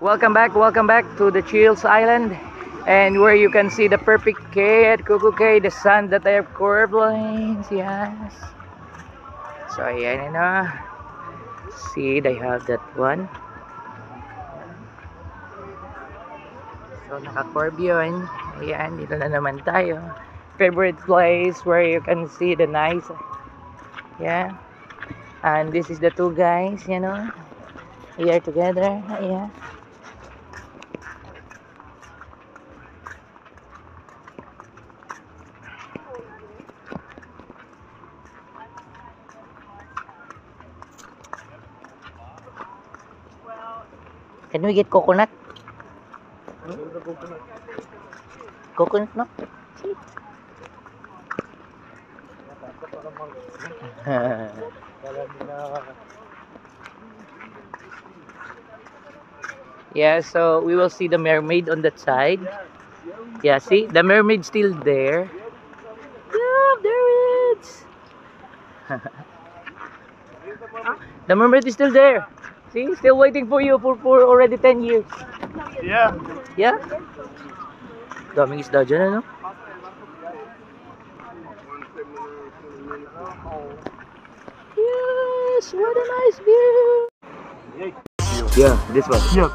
Welcome back to the Chills Island, and where you can see the perfect Cay at Cuckoo Cay, the sun that I have curved lines, yes. So ayan na. See, they have that one. So naka-curve yun. Ayan, dito na naman tayo. Favorite place where you can see the nice, yeah. And this is the two guys, you know. We are together, yeah. Can we get coconut? Coconut, no? Yeah, so we will see the mermaid on that side. Yeah, see? The mermaid's still there. Yeah, there it is. The mermaid is still there. See? Still waiting for you for already 10 years. Yeah. Yeah? Daming isda dyan, ano? Yes, what a nice view. Yeah, this one. Yep.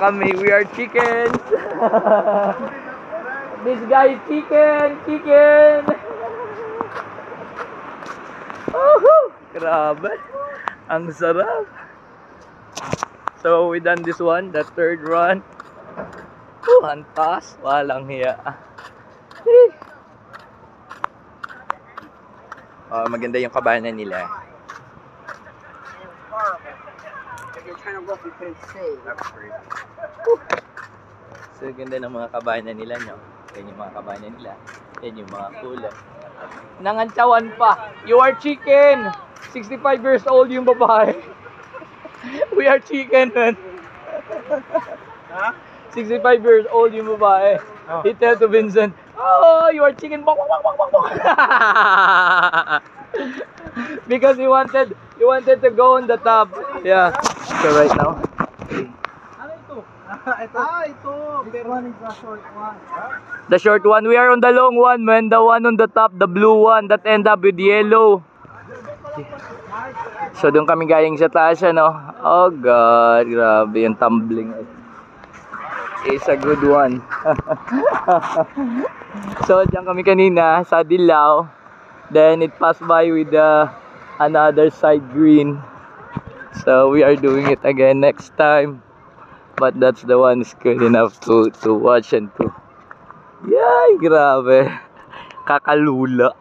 Kami, we are chickens. This guy is chicken. Grabe, ang sarap. So we done this one, the third run. Antas, walang hiya. Oh, maganda yung kabanan nila. So ganda ng mga kabanan nila, no? Yan yung mga kabanan nila. Yan yung mga kulay. Nangantsawan pa. You are chicken. 65 years old yung babae. We are chicken, man. 65 years old yung babae. He tell to Vincent, oh, you are chicken. Because he wanted to go on the top. Yeah. So right now. Ito. Pero one is the short one. The short one. We are on the long one, man. The one on the top, the blue one that end up with yellow. So doon kami galing sa taas, ano? Oh God, grabe yung tumbling. It's a good one. So diyan kami kanina sa Dilaw. Then it passed by with another side green. So we are doing it again next time. But that's the one is good enough to watch and to... Yay! Grabe! Kakalula.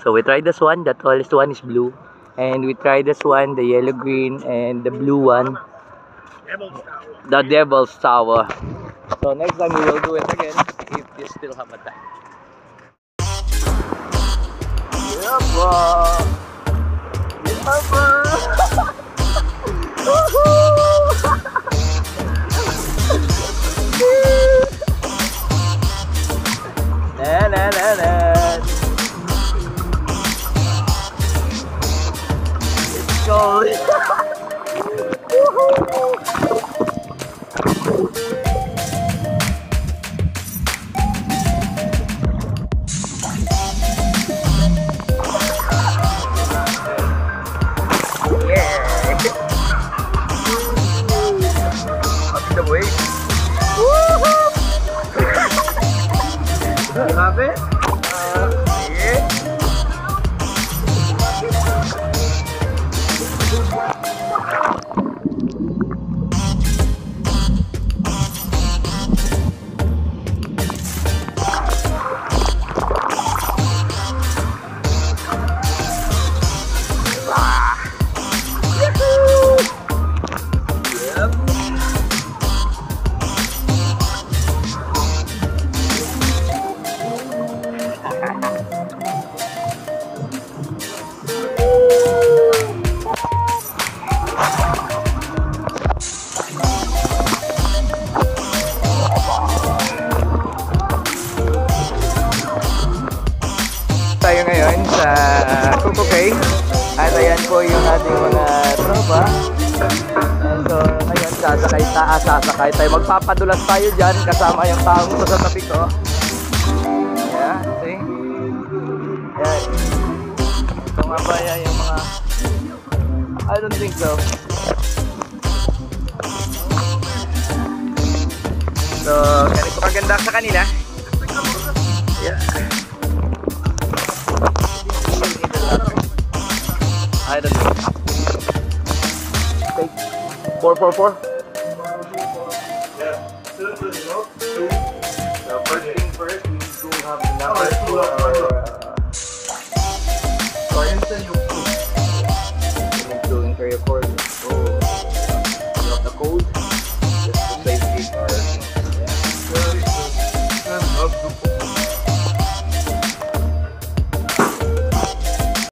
So we tried this one. The tallest one is blue. And we tried this one, the yellow green, and the blue one. The Devil's Tower. So next time we will do it again if you still have a time. Yeah, bro. Yeah, bro. Na na na na. Let's go. Grabe. Yeah. Tayo ngayon sa Coco Cay at ayan po yung ating mga tropa. So ngayon sasakay tayo, magpapadulas tayo dyan kasama yung taong ito sa tabi ko. Yeah, see? Yan. Ito nga ba yan yung mga I don't think so. So ganito kaganda sa kanila. Yeah. I don't know. Okay. 444. Yeah. So first thing first, we need to have the number for instance,